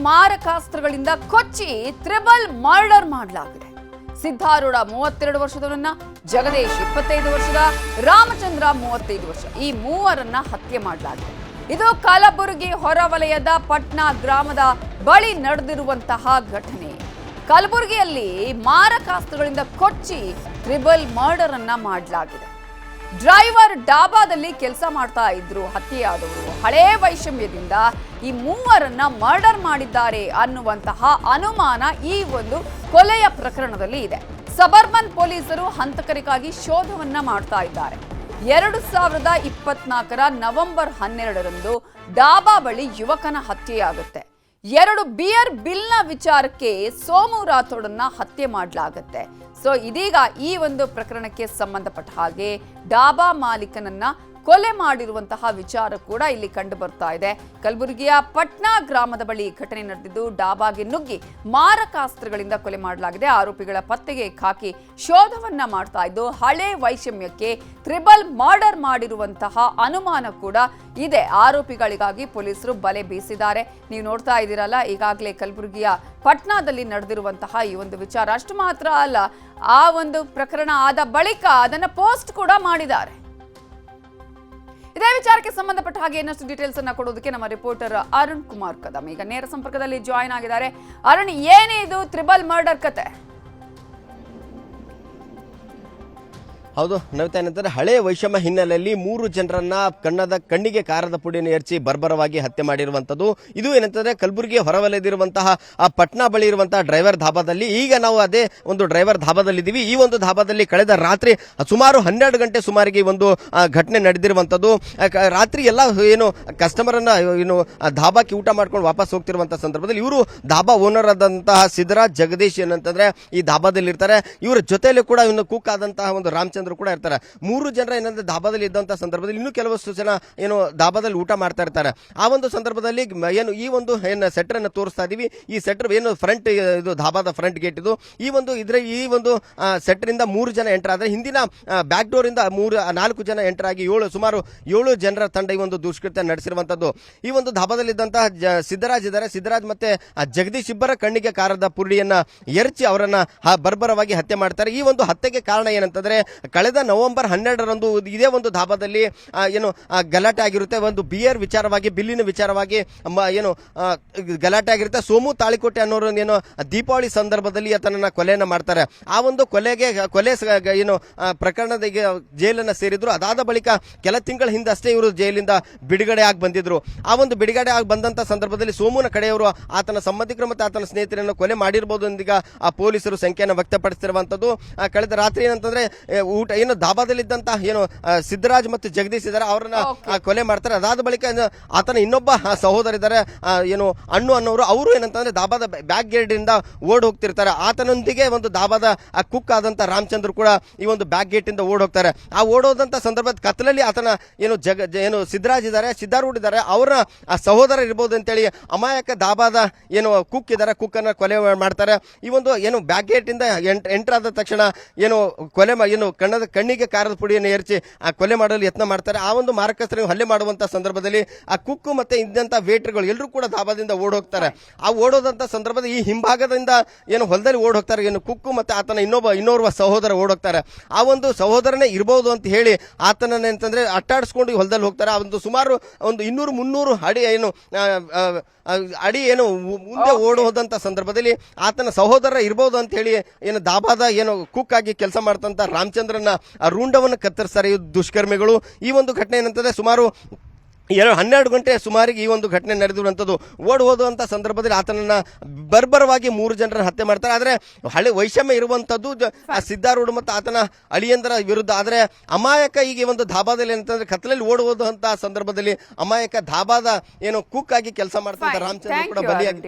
ಮಾರಕಾಸ್ತ್ರಗಳಿಂದ ಕೊಚ್ಚಿ triple murder ಮಾಡಲಾಗಿದೆ. ಸಿದ್ಧಾರೂಢ 32 ವರ್ಷದವರನ್ನ, ಜಗದೀಶ್ 25 ವರ್ಷದ, ರಾಮಚಂದ್ರ 35 ವರ್ಷ, ಈ ಮೂವರನ್ನ ಹತ್ಯೆ ಮಾಡಲಾಗಿದೆ. ಇದು ಕಲಬುರಗಿ ಹೊರವಲಯದ ಪಟ್ನಾ ಗ್ರಾಮದ ಬಳಿ ನಡೆದಿರುವಂತಹ ಘಟನೆ. ಕಲಬುರಗಿಯಲ್ಲಿ ಮಾರಕಾಸ್ತ್ರಗಳಿಂದ ಕೊಚ್ಚಿ ತ್ರಿಬಲ್ ಮರ್ಡರ್ ಅನ್ನ ಮಾಡಲಾಗಿದೆ. ಡ್ರೈವರ್ ಡಾಬಾದಲ್ಲಿ ಕೆಲಸ ಮಾಡ್ತಾ ಇದ್ರು ಹತ್ಯೆಯಾದವರು. ಹಳೇ ವೈಷಮ್ಯದಿಂದ ಈ ಮೂವರನ್ನ ಮರ್ಡರ್ ಮಾಡಿದ್ದಾರೆ ಅನ್ನುವಂತಹ ಅನುಮಾನ ಈ ಒಂದು ಕೊಲೆಯ ಪ್ರಕರಣದಲ್ಲಿ ಇದೆ. ಸಬರ್ಬನ್ ಪೊಲೀಸರು ಹಂತಕರಿಗಾಗಿ ಶೋಧವನ್ನ ಮಾಡ್ತಾ ಇದ್ದಾರೆ. 2024ರ ನವೆಂಬರ್ 12ರಂದು ಡಾಬಾ ಬಳಿ ಯುವಕನ ಹತ್ಯೆಯಾಗುತ್ತೆ. 2 ಬಿಯರ್ ಬಿಲ್ನ ವಿಚಾರಕ್ಕೆ ಸೋಮು ರಾಥೋಡನ್ನ ಹತ್ಯೆ ಮಾಡಲಾಗುತ್ತೆ. ಸೊ ಇದೀಗ ಈ ಒಂದು ಪ್ರಕರಣಕ್ಕೆ ಸಂಬಂಧಪಟ್ಟ ಹಾಗೆ ಡಾಬಾ ಮಾಲೀಕನನ್ನ ಕೊಲೆ ಮಾಡಿರುವಂತಹ ವಿಚಾರ ಕೂಡ ಇಲ್ಲಿ ಕಂಡು ಬರ್ತಾ ಇದೆ. ಕಲಬುರಗಿಯ ಪಟ್ನಾ ಗ್ರಾಮದ ಬಳಿ ಘಟನೆ ನಡೆದಿದ್ದು, ಡಾಬಾಗೆ ನುಗ್ಗಿ ಮಾರಕಾಸ್ತ್ರಗಳಿಂದ ಕೊಲೆ ಮಾಡಲಾಗಿದೆ. ಆರೋಪಿಗಳ ಪತ್ತೆಗೆ ಖಾಕಿ ಶೋಧವನ್ನ ಮಾಡ್ತಾ ಇದ್ದು, ಹಳೆ ವೈಷಮ್ಯಕ್ಕೆ ತ್ರಿಬಲ್ ಮರ್ಡರ್ ಮಾಡಿರುವಂತಹ ಅನುಮಾನ ಕೂಡ ಇದೆ. ಆರೋಪಿಗಳಿಗಾಗಿ ಪೊಲೀಸರು ಬಲೆ ಬೀಸಿದ್ದಾರೆ. ನೀವು ನೋಡ್ತಾ ಇದ್ದೀರಲ್ಲ, ಈಗಾಗಲೇ ಕಲಬುರಗಿಯ ಪಟ್ನಾದಲ್ಲಿ ನಡೆದಿರುವಂತಹ ಈ ಒಂದು ವಿಚಾರ. ಅಷ್ಟು ಮಾತ್ರ ಅಲ್ಲ, ಆ ಒಂದು ಪ್ರಕರಣ ಆದ ಬಳಿಕ ಅದನ್ನ ಪೋಸ್ಟ್ ಕೂಡ ಮಾಡಿದ್ದಾರೆ. ಇದೇ ವಿಚಾರಕ್ಕೆ ಸಂಬಂಧಪಟ್ಟ ಹಾಗೆ ಇನ್ನಷ್ಟು ಡೀಟೇಲ್ಸ್ ಅನ್ನ ಕೊಡೋದಕ್ಕೆ ನಮ್ಮ ರಿಪೋರ್ಟರ್ ಅರುಣ್ ಕುಮಾರ್ ಕದಮ್ ಈಗ ನೇರ ಸಂಪರ್ಕದಲ್ಲಿ ಜಾಯಿನ್ ಆಗಿದ್ದಾರೆ. ಅರುಣ್, ಏನೇ ಇದು ತ್ರಿಬಲ್ ಮರ್ಡರ್ ಕತೆ? ಹೌದು ನವಿತಾ, ಏನಂತಾರೆ ಹಳೆ ವೈಷಮ್ಯ ಹಿನ್ನೆಲೆಯಲ್ಲಿ 3 ಜನರನ್ನ ಕಣ್ಣಿಗೆ ಕಾರದ ಪುಡಿಯನ್ನು ಎರಚಿ ಬರ್ಬರವಾಗಿ ಹತ್ಯೆ ಮಾಡಿರುವಂತದ್ದು. ಇದು ಏನಂತಂದ್ರೆ ಕಲಬುರಗಿ ಹೊರವಲಯದಿರುವಂತಹ ಆ ಪಟ್ನಾ ಬಳಿ ಇರುವಂತಹ ಡ್ರೈವರ್ ಧಾಬಾದಲ್ಲಿ. ಈಗ ನಾವು ಅದೇ ಒಂದು ಡ್ರೈವರ್ ಧಾಬಾದಲ್ಲಿದ್ದೀವಿ. ಈ ಒಂದು ಧಾಬಾದಲ್ಲಿ ಕಳೆದ ರಾತ್ರಿ ಸುಮಾರು 12 ಗಂಟೆ ಸುಮಾರಿಗೆ ಒಂದು ಘಟನೆ ನಡೆದಿರುವಂತದ್ದು. ರಾತ್ರಿ ಎಲ್ಲ ಏನು ಕಸ್ಟಮರ್ ಅನ್ನ ಏನು ಧಾಬಾಕ್ಕೆ ಊಟ ಮಾಡ್ಕೊಂಡು ವಾಪಸ್ ಹೋಗ್ತಿರುವಂತಹ ಸಂದರ್ಭದಲ್ಲಿ ಇವರು ಧಾಬಾ ಓನರ್ ಆದಂತಹ ಸಿದ್ದರಾಜ್, ಜಗದೀಶ್ ಏನಂತಂದ್ರೆ ಈ ಧಾಬಾದಲ್ಲಿ ಇರ್ತಾರೆ. ಇವರ ಜೊತೆಯಲ್ಲಿ ಕೂಡ ಇನ್ನು ಕುಕ್ ಆದಂತಹ ಒಂದು ರಾಮಚಂದ್ರ ಕೂಡ ಇರ್ತಾರೆ. 3 ಜನರ ಏನಂದ್ರೆ ಧಾಬಾದಲ್ಲಿ ಇದ್ದಂತಹ ಸಂದರ್ಭದಲ್ಲಿ ಇನ್ನೂ ಕೆಲವಷ್ಟು ಜನ ಏನು ಧಾಬಾದಲ್ಲಿ ಊಟ ಮಾಡ್ತಾ ಇರ್ತಾರೆ. ಆ ಒಂದು ಸಂದರ್ಭದಲ್ಲಿ ಏನು ಈ ಒಂದು ಏನು ಸೆಟರ್ ಅನ್ನು ತೋರಿಸ್ತಾ ಇದೀವಿ. ಈ ಸೆಟರ್ ಏನು ಫ್ರಂಟ್, ಇದು ಧಾಬಾದ ಫ್ರಂಟ್ ಗೇಟ್ ಇದು. ಈ ಒಂದು ಸೆಟರ್ ಇಂದ 3 ಜನ ಎಂಟರ್ ಆದ್ರೆ, ಹಿಂದಿನ ಬ್ಯಾಕ್ ಡೋರ್ ಇಂದ 4 ಜನ ಎಂಟರ್ ಆಗಿ ಸುಮಾರು 7 ಜನರ ತಂಡ ಈ ಒಂದು ದುಷ್ಕೃತ್ಯ ನಡೆಸಿರುವಂತದ್ದು. ಈ ಒಂದು ಧಾಬಾದಲ್ಲಿ ಇದ್ದಂತಹ ಸಿದ್ದರಾಜ್ ಇದ್ದಾರೆ. ಸಿದ್ದರಾಜ್ ಮತ್ತೆ ಜಗದೀಶ್ ಇಬ್ಬರ ಕಣ್ಣಿಗೆ ಕಾರದ ಪುಡಿಯನ್ನ ಎರಚಿ ಅವರನ್ನ ಬರ್ಬರವಾಗಿ ಹತ್ಯೆ ಮಾಡ್ತಾರೆ. ಈ ಒಂದು ಹತ್ಯೆಗೆ ಕಾರಣ ಏನಂತಂದ್ರೆ, ಕಳೆದ ನವೆಂಬರ್ 12ರಂದು ಇದೇ ಒಂದು ಧಾಬಾದಲ್ಲಿ ಏನು ಗಲಾಟೆ ಆಗಿರುತ್ತೆ. ಒಂದು ಬಿಯರ್ ವಿಚಾರವಾಗಿ, ಬಿಲ್ಲಿನ ವಿಚಾರವಾಗಿ ಏನು ಗಲಾಟೆ ಆಗಿರುತ್ತೆ. ಸೋಮು ತಾಳಿಕೋಟೆ ಅನ್ನೋರು ಏನು ದೀಪಾವಳಿ ಸಂದರ್ಭದಲ್ಲಿ ಆತನನ್ನ ಕೊಲೆಯನ್ನ ಮಾಡ್ತಾರೆ. ಆ ಒಂದು ಕೊಲೆ ಏನು ಪ್ರಕರಣದ ಜೈಲನ್ನ ಸೇರಿದ್ರು. ಅದಾದ ಬಳಿಕ ಕೆಲ ತಿಂಗಳ ಹಿಂದಷ್ಟೇ ಇವರು ಜೈಲಿಂದ ಬಿಡುಗಡೆ ಆಗಿ ಬಂದಿದ್ರು. ಆ ಒಂದು ಬಿಡುಗಡೆ ಆಗಿ ಬಂದಂತ ಸಂದರ್ಭದಲ್ಲಿ ಸೋಮುನ ಕಡೆಯವರು ಆತನ ಸಂಬಂಧಿಕರು ಮತ್ತೆ ಆತನ ಸ್ನೇಹಿತರನ್ನು ಕೊಲೆ ಮಾಡಿರಬಹುದು ಎಂದೀಗ ಆ ಪೊಲೀಸರು ಸಂಖ್ಯೆಯನ್ನು ವ್ಯಕ್ತಪಡಿಸಿರುವಂತದ್ದು. ಕಳೆದ ರಾತ್ರಿ ಏನಂತಂದ್ರೆ ಏನು ಧಾಬಾದಲ್ಲಿದ್ದಂತ ಏನು ಸಿದ್ದರಾಜ್ ಮತ್ತು ಜಗದೀಶ್ ಇದ್ದಾರೆ, ಅವರನ್ನ ಕೊಲೆ ಮಾಡ್ತಾರೆ. ಅದಾದ ಬಳಿಕ ಆತನ ಇನ್ನೊಬ್ಬ ಸಹೋದರ ಇದ್ದಾರೆ, ಏನು ಅಣ್ಣು ಅನ್ನೋರು. ಅವರು ಏನಂತಂದ್ರೆ ಧಾಬಾದ ಬ್ಯಾಕ್ ಗೇಟ್ ಇಂದ ಓಡ್ ಹೋಗ್ತಿರ್ತಾರೆ. ಆತನೊಂದಿಗೆ ಒಂದು ಧಾಬಾದ ಕುಕ್ ಆದಂತ ರಾಮಚಂದ್ರ ಕೂಡ ಈ ಒಂದು ಬ್ಯಾಕ್ ಗೇಟ್ ಇಂದ ಓಡ್ ಹೋಗ್ತಾರೆ. ಆ ಓಡೋದಂತ ಸಂದರ್ಭದ ಕತ್ತಲಲ್ಲಿ ಆತನ ಏನು ಸಿದ್ದರಾಜ್ ಇದ್ದಾರೆ, ಸಿದ್ದಾರೂಢ ಇದ್ದಾರೆ, ಅವರ ಸಹೋದರ ಇರಬಹುದು ಅಂತೇಳಿ ಅಮಾಯಕ ಧಾಬಾದ ಏನು ಕುಕ್ ಇದ್ದಾರೆ, ಕುಕ್ ಅನ್ನ ಕೊಲೆ ಮಾಡ್ತಾರೆ. ಈ ಒಂದು ಏನು ಬ್ಯಾಕ್ ಗೇಟ್ ಇಂದ ಎಂಟರ್ ಆದ ತಕ್ಷಣ ಏನು ಕೊಲೆ ಏನು ಕಣ್ಣಿಗೆ ಕಾರದ ಪುಡಿಯನ್ನು ಎರಚಿ ಆ ಕೊಲೆ ಮಾಡಲು ಯತ್ನ ಮಾಡ್ತಾರೆ. ಆ ಒಂದು ಮಾರಕಾಸ್ತ್ರ ಹಲ್ಲೆ ಮಾಡುವಂತ ಸಂದರ್ಭದಲ್ಲಿ ಆ ಕುಕ್ಕು ಮತ್ತೆ ಇದ್ದಂತ ವೇಟರ್ಗಳು ಎಲ್ಲರೂ ಕೂಡ ಧಾಬಾದಿಂದ ಓಡ್ ಹೋಗ್ತಾರೆ. ಆ ಓಡೋದಂತ ಸಂದರ್ಭದಲ್ಲಿ ಈ ಹಿಂಭಾಗದಿಂದ ಏನು ಹೊಲದಲ್ಲಿ ಓಡ್ ಹೋಗ್ತಾರೆ. ಏನು ಕುಕ್ಕು ಮತ್ತೆ ಆತನ ಇನ್ನೋರ್ವ ಸಹೋದರ ಓಡ್ ಹೋಗ್ತಾರೆ. ಆ ಒಂದು ಸಹೋದರನೇ ಇರಬಹುದು ಅಂತ ಹೇಳಿ ಆತನನ್ನ ಅಂತಂದ್ರೆ ಅಟ್ಟಾಡಿಸ್ಕೊಂಡು ಹೊಲದಲ್ಲಿ ಹೋಗ್ತಾರೆ. ಒಂದು ಸುಮಾರು ಒಂದು 200-300 ಅಡಿ ಏನು ಮುಂದೆ ಓಡ್ ಹೋದಂತ ಸಂದರ್ಭದಲ್ಲಿ ಆತನ ಸಹೋದರ ಇರಬಹುದು ಅಂತ ಹೇಳಿ ಏನು ಧಾಬಾದ ಏನು ಕುಕ್ ಆಗಿ ಕೆಲಸ ಮಾಡ್ತಂತ ರಾಮಚಂದ್ರನ ರೂಂಡವನ್ನು ಕತ್ತರಿಸ್ತಾರೆ ಈ ದುಷ್ಕರ್ಮಿಗಳು. ಈ ಒಂದು ಘಟನೆ ಏನಂತಂದ್ರೆ ಸುಮಾರು 12 ಗಂಟೆ ಸುಮಾರಿಗೆ ಈ ಒಂದು ಘಟನೆ ನಡೆದಿರುವಂತದ್ದು. ಓಡ್ ಹೋದಂತ ಸಂದರ್ಭದಲ್ಲಿ ಆತನನ್ನ ಬರ್ಬರವಾಗಿ 3 ಜನರನ್ನ ಹತ್ಯೆ ಮಾಡ್ತಾರೆ. ಆದ್ರೆ ಹಳೆ ವೈಷಮ್ಯ ಇರುವಂತದ್ದು ಸಿದ್ದಾರೂಢ ಮತ್ತು ಆತನ ಅಳಿಯಂದರ ವಿರುದ್ಧ. ಆದ್ರೆ ಅಮಾಯಕ ಈಗ ಒಂದು ಧಾಬಾದಲ್ಲಿ ಏನಂತಂದ್ರೆ ಕತ್ತಲಲ್ಲಿ ಓಡ್ ಹೋದಂತಹ ಸಂದರ್ಭದಲ್ಲಿ ಅಮಾಯಕ ಧಾಬಾದ ಏನು ಕುಕ್ ಆಗಿ ಕೆಲಸ ಮಾಡ್ತಂತ ರಾಮಚಂದ್ರ ಕೂಡ ಬಲಿಯಾಗಿ.